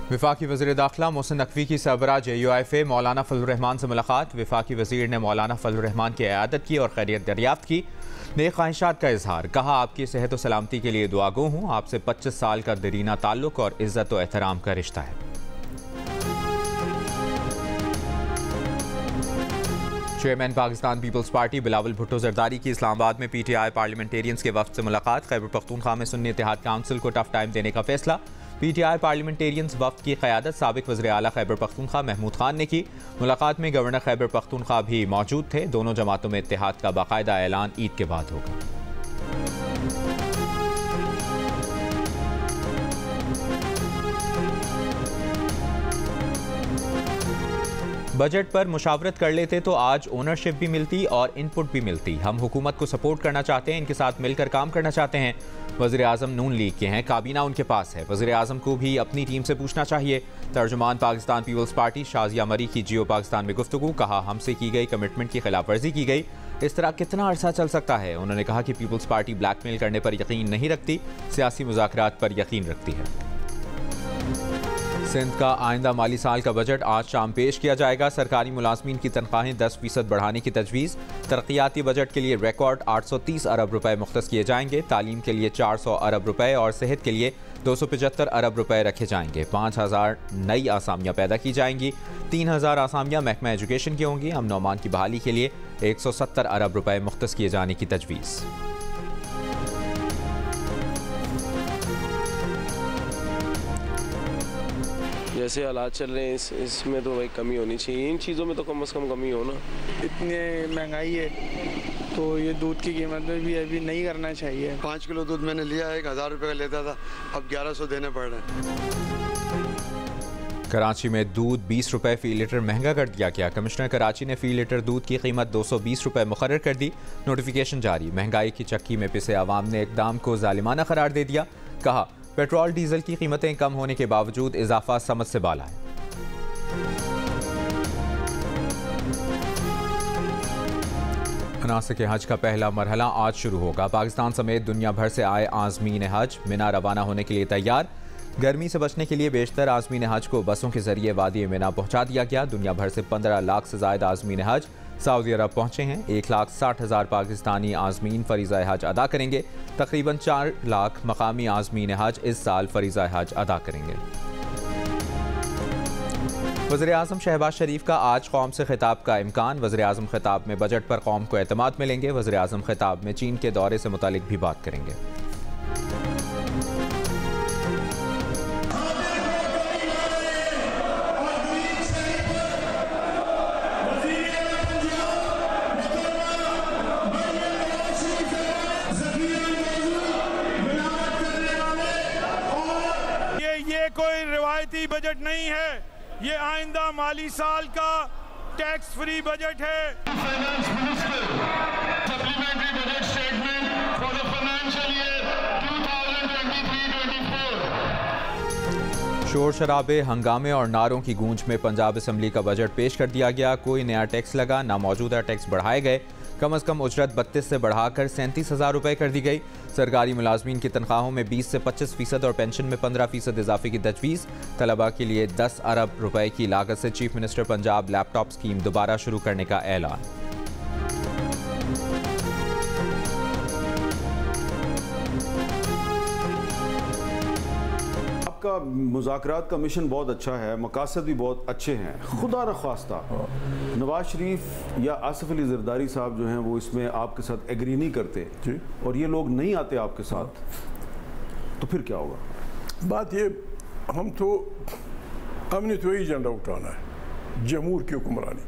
वफाकी वज़ीर दाखिला मोहसिन नकवी की सरबराह JUIFA मौलाना फजलुर रहमान से मुलाकात। वफाकी वज़ीर ने मौलाना फजलुर रहमान की इयादत की और खैरियत दरियाफ्त की। नेक ख्वाहिशात का इजहार, कहा आपकी सेहत और सलामती के लिए दुआगो हूँ। आपसे 25 साल का दरीना ताल्लुक और इज़्ज़त और एहतराम का रिश्ता है। चेयरमैन पाकिस्तान पीपल्स पार्टी बिलावल भुट्टो जरदारी की इस्लामाबाद में PTI पार्लियामेंटेरियंस के वफ्द से मुलाकात। खैबर पख्तूनख्वा में सुन्नी इत्तेहाद काउंसिल को टफ टाइम देने का फैसला। PTI पार्लियामेंटेरियंस वफ्द की क़यादत साबिक वज़ीर आला खैबर पख्तूनख्वा महमूद खान ने की। मुलाकात में गवर्नर खैबर पख्तूनख्वा भी मौजूद थे। दोनों जमातों में इत्तेहाद का बाकायदा ऐलान ईद के बाद होगा। बजट पर मुशावरत कर लेते तो आज ओनरशिप भी मिलती और इनपुट भी मिलती। हम हुकूमत को सपोर्ट करना चाहते हैं, इनके साथ मिलकर काम करना चाहते हैं। वज़ीर आज़म नून लीग के हैं, काबीना उनके पास है। वज़ीर आज़म को भी अपनी टीम से पूछना चाहिए। तर्जुमान पाकिस्तान पीपल्स पार्टी शाजिया मरी की जियो पाकिस्तान में गुफ्तगू, कहा हमसे की गई कमिटमेंट की खिलाफ वर्जी की गई। इस तरह कितना अरसा चल सकता है। उन्होंने कहा कि पीपल्स पार्टी ब्लैकमेल करने पर यकीन नहीं रखती, सियासी मुज़ाकरात पर यकीन रखती है। सिंध का आइंदा माली साल का बजट आज शाम पेश किया जाएगा। सरकारी मुलाजमीन की तनख्वाहें 10% बढ़ाने की तजवीज़। तरक्याती बजट के लिए रिकॉर्ड 830 अरब रुपए मुख्तस किए जाएंगे। तालीम के लिए 400 अरब रुपए और सेहत के लिए 275 अरब रुपए रखे जाएंगे। 5000 नई आसामियाँ पैदा की जाएंगी। 3000 आसामियाँ महकमा एजुकेशन की होंगी। अमन और अमान की बहाली के लिए 170 अरब रुपए मुख्तस किए जाने की तजवीज़। जैसे हालात चल रहे हैं इसमें तो भाई कमी होनी चाहिए। इन चीज़ों में तो कम से कम कमी हो ना। इतनी महंगाई है तो ये दूध की कीमत में भी अभी नहीं करना चाहिए। 5 किलो दूध मैंने लिया, 1000 रुपये का लेता था, अब 1100 देने पड़ रहे हैं। कराची में दूध 20 रुपए फ़ी लीटर महंगा कर दिया गया। कमिश्नर कराची ने फ़ी लीटर दूध की कीमत 220 रुपए मुकर्रर कर दी। नोटिफिकेशन जारी। महंगाई की चक्की में पिसे आवाम ने इक़दाम को जालिमाना करार दे दिया। कहा पेट्रोल डीजल की कीमतें कम होने के बावजूद इजाफा समझ से बाला है। मनासिक हज का पहला मरहला आज शुरू होगा। पाकिस्तान समेत दुनिया भर से आए आज़मीन हज मिना रवाना होने के लिए तैयार। गर्मी से बचने के लिए बेशतर आज़मीन हज को बसों के जरिए वादी मिना पहुंचा दिया गया। दुनिया भर से 15 लाख से ज़ायद आज़मीन हज सऊदी अरब पहुंचे हैं। 1,60,000 पाकिस्तानी आज़मीन फ़रीज़ा हज अदा करेंगे। तकरीबन 4 लाख मकामी आज़मीन हज इस साल फ़रीज़ा हज अदा करेंगे। वज़ीर आज़म शहबाज शरीफ का आज कौम से खिताब का इम्कान। वज़ीर आज़म खिताब में बजट पर कौम को एतमाद मिलेंगे। वज़ीर आज़म खिताब में चीन के दौरे से मुतालिक भी बात करेंगे। ये कोई रिवायती बजट नहीं है, ये आइंदा माली साल का टैक्स फ्री बजट है। शोर शराबे, हंगामे और नारों की गूंज में पंजाब असम्बली का बजट पेश कर दिया गया। कोई नया टैक्स लगा ना मौजूदा टैक्स बढ़ाए गए। कम अज़ कम उजरत 32 से बढ़ाकर 37,000 रुपये कर दी गई। सरकारी मुलाजमीन की तनख्वाहों में 20 से 25% और पेंशन में 15% इजाफे की तजवीज़। तलबा के लिए 10 अरब रुपए की लागत से chief minister Punjab laptop scheme दोबारा शुरू करने का ऐलान। आपका मुज़ाकरात का मिशन बहुत अच्छा है, मकासद भी बहुत अच्छे हैं। खुदा न ख्वास्ता नवाज शरीफ या आसिफ अली जरदारी साहब जो हैं वो इसमें आपके साथ एग्री नहीं करते और ये लोग नहीं आते आपके साथ, तो फिर क्या होगा? बात ये, हमने तो यही एजेंडा उठाना है, जमहूर की हुक्मरानी,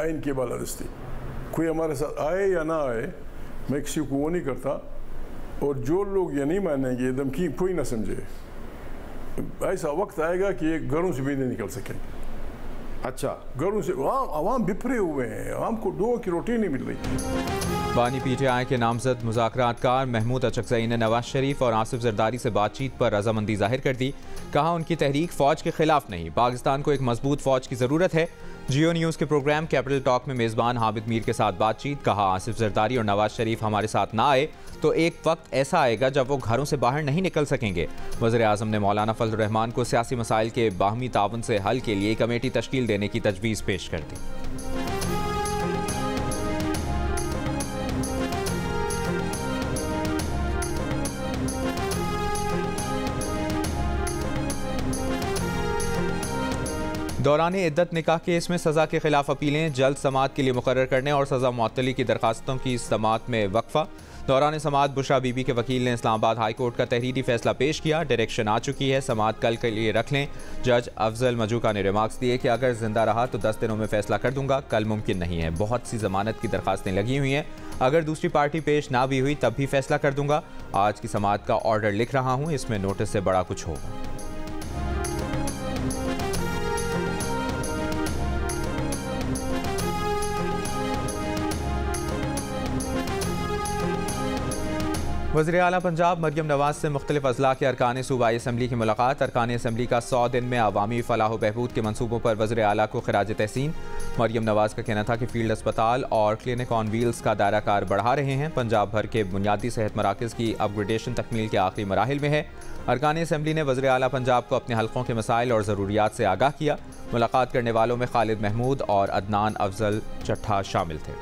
आइन की बालादस्ती। कोई हमारे साथ आए या ना आए, मैं किसी को वो नहीं करता। और जो लोग ये नहीं मानेंगे, धमकी कोई ना समझे, ऐसा वक्त आएगा कि ये घरों से भी नहीं निकल सकेंगे। अच्छा, घरों से आवाम बिफरे हुए हैं, आवाम को दो की रोटी नहीं मिल रही। बानी PTI के नामजद मुज़ाकरातकार महमूद अचकज़ई ने नवाज शरीफ और आसिफ जरदारी से बातचीत पर रजामंदी जाहिर कर दी। कहा उनकी तहरीक फ़ौज के खिलाफ नहीं, पाकिस्तान को एक मजबूत फ़ौज की ज़रूरत है। जियो न्यूज़ के प्रोग्राम कैपिटल टॉक में मेज़बान हामिद मीर के साथ बातचीत। कहा, आसिफ जरदारी और नवाज शरीफ हमारे साथ ना आए तो एक वक्त ऐसा आएगा जब वो घरों से बाहर नहीं निकल सकेंगे। वज़ीर आज़म ने मौलाना फजल रहमान को सियासी मसाइल के बाहमी ताउन से हल के लिए कमेटी तश्कील देने की तजवीज़ पेश कर दी। दौरान इद्दत निकाह केस में सज़ा के खिलाफ अपीलें जल्द समाअत के लिए मुकर्रर करने और सज़ा मुअत्तली की दरखास्तों की समाअत में वक्फा। दौरान समाअत बुशरा बीबी के वकील ने इस्लामाबाद हाई कोर्ट का तहरीरी फैसला पेश किया। डायरेक्शन आ चुकी है, समाअत कल के लिए रख लें। जज अफजल मजूका ने रिमार्क्स दिए कि अगर जिंदा रहा तो 10 दिनों में फैसला कर दूंगा, कल मुमकिन नहीं है। बहुत सी जमानत की दरखास्तें लगी हुई हैं, अगर दूसरी पार्टी पेश ना भी हुई तब भी फैसला कर दूंगा। आज की समाअत का ऑर्डर लिख रहा हूँ, इसमें नोटिस से बड़ा कुछ होगा। वज़ीर आला पंजाब मरियम नवाज से मुख्तलिफ अज़ला के अरकान सूबाई असम्बली की मुलाकात। अरकान असम्बली का 100 दिन में अवामी फलाह बहबूद के मनसूबों पर वज़ीर आला को खिराज तहसीन। मरियम नवाज का कहना था कि फील्ड अस्पताल और क्लिनिक ऑन व्हील्स का दायरा कार बढ़ा रहे हैं। पंजाब भर के बुनियादी सेहत मराकज़ की अपग्रेडेशन तकमील के आखिरी मराहिल में है। अरकान असम्बली ने वज़ीर आला पंजाब को अपने हल्कों के मसाइल और ज़रूरियात से आगाह किया। मुलाकात करने वालों में खालिद महमूद और अदनान अफजल चट्ठा शामिल थे।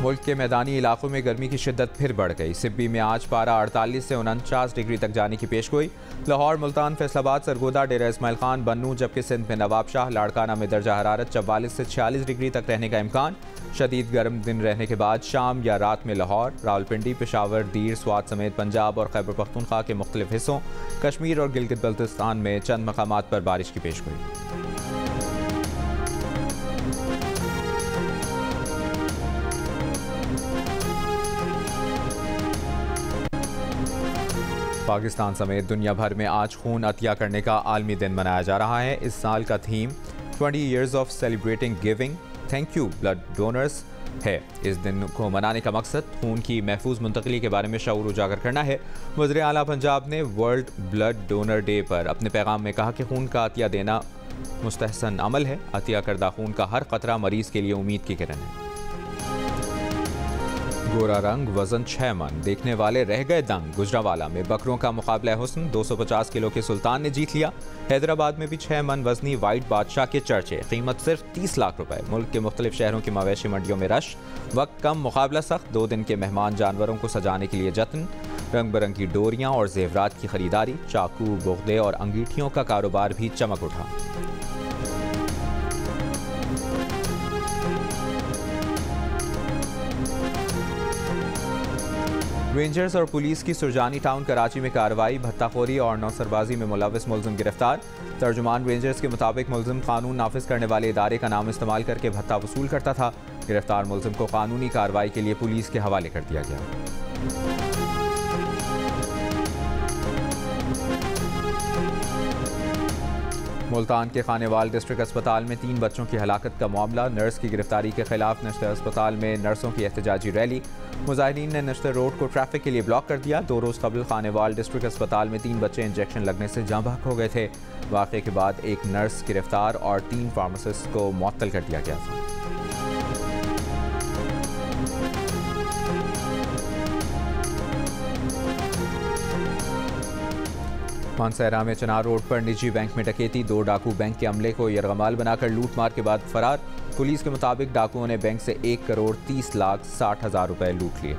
मुल्क के मैदानी इलाकों में गर्मी की शिद्दत फिर बढ़ गई। सिब्बी में आज पारा 48 से 49 डिग्री तक जाने की पेशगोई। लाहौर, मुल्तान, फैसलाबाद, सरगोदा, डेरा इस्माइल खान, बन्नू, जबकि सिंध में नवाबशाह, लाड़काना में दर्जा हरारत 44 से 46 डिग्री तक रहने का इम्कान। शदीद गर्म दिन रहने के बाद शाम या रात में लाहौर, रावलपिंडी, पेशावर, दीर, स्वात समेत पंजाब और खैबर पख्तूनख्वा के मुख्तलिफ हिस्सों, कश्मीर और गिलगित बल्तिस्तान में चंद मकामात पर बारिश की पेशगोई। पाकिस्तान समेत दुनिया भर में आज खून अतिया करने का आलमी दिन मनाया जा रहा है। इस साल का theme 20 years of celebrating giving thank you blood donors है। इस दिन को मनाने का मकसद खून की महफूज मुंतकली के बारे में शऊर उजागर करना है। वज़ीर आला पंजाब ने वर्ल्ड ब्लड डोनर डे पर अपने पैगाम में कहा कि खून का अतिया देना मुस्तहसन अमल है। अतिया करदा खून का हर कतरा मरीज के लिए उम्मीद की किरण है। गोरा रंग, वजन 6 मन, देखने वाले रह गए दंग। गुजरावाला में बकरों का मुकाबला हुस्न, 250 किलो के सुल्तान ने जीत लिया। हैदराबाद में भी 6 मन वजनी वाइट बादशाह के चर्चे, कीमत सिर्फ 30 लाख रुपए। मुल्क के मुख्तलिफ शहरों की मवेशी मंडियों में रश, वक्त कम, मुकाबला सख्त। 2 दिन के मेहमान जानवरों को सजाने के लिए जत्न, रंग बिरंगी डोरियां और जेवरात की खरीदारी। चाकू, बुगदे और अंगीठियों का कारोबार भी चमक उठा। रेंजर्स और पुलिस की सुरजानी टाउन कराची में कार्रवाई, भत्ताखोरी और नौसरबाजी में मुलविस मुलजिम गिरफ्तार। तर्जुमान रेंजर्स के मुताबिक मुलजिम कानून नाफिज करने वाले इदारे का नाम इस्तेमाल करके भत्ता वसूल करता था। गिरफ्तार मुलजिम को कानूनी कार्रवाई के लिए पुलिस के हवाले कर दिया गया। मुल्तान के खानेवाल डिस्ट्रिक्ट अस्पताल में 3 बच्चों की हलाकत का मामला। नर्स की गिरफ्तारी के खिलाफ नश्तर अस्पताल में नर्सों की एहतजाजी रैली। मुजाहिदीन ने नश्तर रोड को ट्रैफिक के लिए ब्लॉक कर दिया। 2 रोज़ कबल खानेवाल डिस्ट्रिक्ट अस्पताल में 3 बच्चे इंजेक्शन लगने से जाँ बहक हो गए थे। वाक़े के बाद एक नर्स गिरफ्तार और 3 फार्मासिस्ट को मुअत्तल कर दिया गया था। मानसहरा में चनार रोड पर निजी बैंक में डकैती। 2 डाकू बैंक के अमले को यरगमाल बनाकर लूट मार के बाद फरार। पुलिस के मुताबिक डाकुओं ने बैंक से 1,30,60,000 रुपए लूट लिए।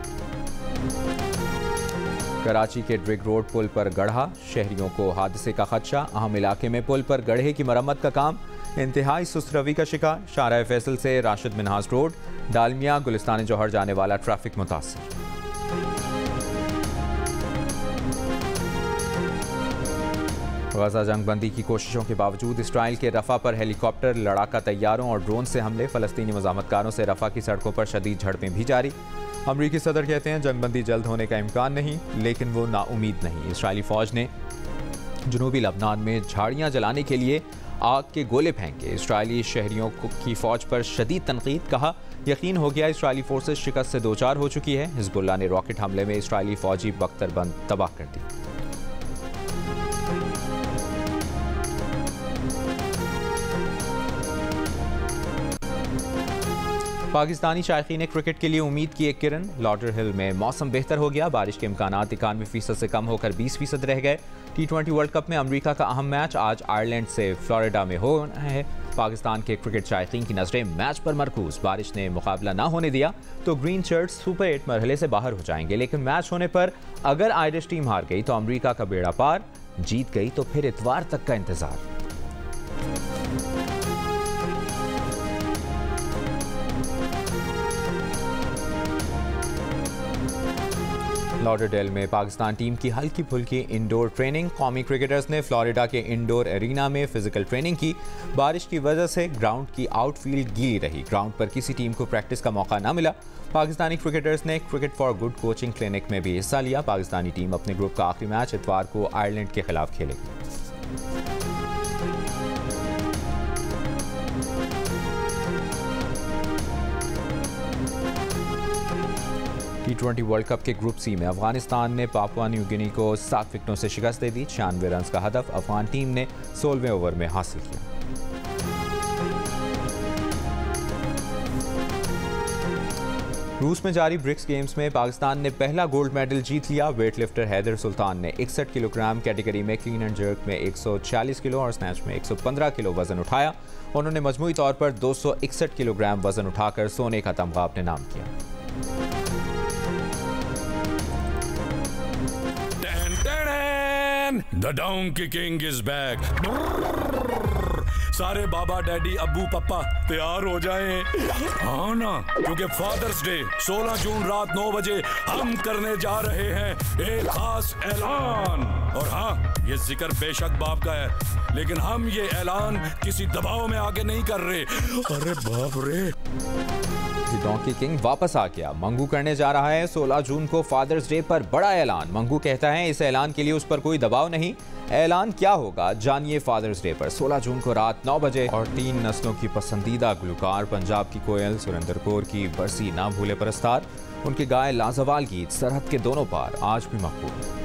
कराची के ड्रिग रोड पुल पर गढ़ा, शहरियों को हादसे का खदशा। अहम इलाके में पुल पर गढ़े की मरम्मत का काम इंतहाई सुस्त रवि का शिकार। शाहराह फैसल से राशिद मिनहाज रोड, डालमिया, गुलिस्तान जौहर जाने वाला ट्रैफिक मुतासर। गजा जंग बंदी की कोशिशों के बावजूद इसराइल के रफा पर हेलीकॉप्टर, लड़ाका तैयारों और ड्रोन से हमले। फ़लस्तीनी मज़ामतकारों से रफा की सड़कों पर शदीद झड़पें भी जारी। अमरीकी सदर कहते हैं जंगबंदी जल्द होने का इम्कान नहीं, लेकिन वो नाउमीद नहीं। इसराइली फ़ौज ने जनूबी लबनान में झाड़ियाँ जलाने के लिए आग के गोले फेंके। इसराइली शहरियों की फौज पर शदीद तनकीद, कहा यकीन हो गया इसराइली फोर्सेस शिकस्त से दो चार हो चुकी है। हिजबुल्लाह ने रॉकेट हमले में इसराइली फौजी बख्तरबंद तबाह कर दी। पाकिस्तानी शायकीन क्रिकेट के लिए उम्मीद की एक किरण। लॉर्डर हिल में मौसम बेहतर हो गया, बारिश के इम्कानात 91% से कम होकर 20% रह गए। T20 वर्ल्ड कप में अमेरिका का अहम मैच आज आयरलैंड से फ्लोरिडा में हो रहा है। पाकिस्तान के क्रिकेट शायकीन की नजरें मैच पर मरकूज। बारिश ने मुकाबला ना होने दिया तो ग्रीन शर्ट्स सुपर 8 मरहले से बाहर हो जाएंगे, लेकिन मैच होने पर अगर आयरिश टीम हार गई तो अमेरिका का बेड़ा पार, जीत गई तो फिर इतवार तक का इंतजार। लॉडरडेल में पाकिस्तान टीम की हल्की फुल्की इंडोर ट्रेनिंग। कौमी क्रिकेटर्स ने फ्लोरिडा के इंडोर एरिना में फिजिकल ट्रेनिंग की। बारिश की वजह से ग्राउंड की आउटफील्ड गीली रही, ग्राउंड पर किसी टीम को प्रैक्टिस का मौका ना मिला। पाकिस्तानी क्रिकेटर्स ने cricket for good coaching clinic में भी हिस्सा लिया। पाकिस्तानी टीम अपने ग्रुप का आखिरी मैच इतवार को आयरलैंड के खिलाफ खेलेगी। T20 वर्ल्ड कप के ग्रुप सी में अफगानिस्तान ने पापुआ न्यू गिनी को 7 विकेटों से शिकस्त दे दी। 96 रन का हदफ अफगान टीम ने 16वें ओवर में हासिल किया। रूस में जारी ब्रिक्स गेम्स में पाकिस्तान ने पहला गोल्ड मेडल जीत लिया। वेटलिफ्टर हैदर सुल्तान ने 61 किलोग्राम कैटेगरी में क्लीन एंड जर्क में 146 किलो और स्नैच में 115 किलो वजन उठाया। उन्होंने मजमूई तौर पर 261 किलोग्राम वजन उठाकर सोने का तमगा अपने नाम किया। The Donkey King is back. सारे बाबा डैडी अब्बू पप्पा तैयार हो जाएं। हाँ ना, क्योंकि फादर्स डे 16 जून रात 9 बजे हम करने जा रहे हैं एक खास ऐलान। और हाँ, ये जिक्र बेशक बाप का है, लेकिन हम ये ऐलान किसी दबाव में आगे नहीं कर रहे। अरे बाप रे, डोंकी किंग वापस आ गया, मंगू करने जा रहा है 16 जून को फादर्स डे पर बड़ा ऐलान। मंगू कहता है इस ऐलान के लिए उस पर कोई दबाव नहीं। ऐलान क्या होगा जानिए फादर्स डे पर 16 जून को रात 9 बजे। और 3 नस्लों की पसंदीदा गुलकार पंजाब की कोयल सुरेंद्र कौर की बरसी ना भूले परस्तार, उनके गाए लाजवाल गीत सरहद के दोनों पार आज भी मकबूल।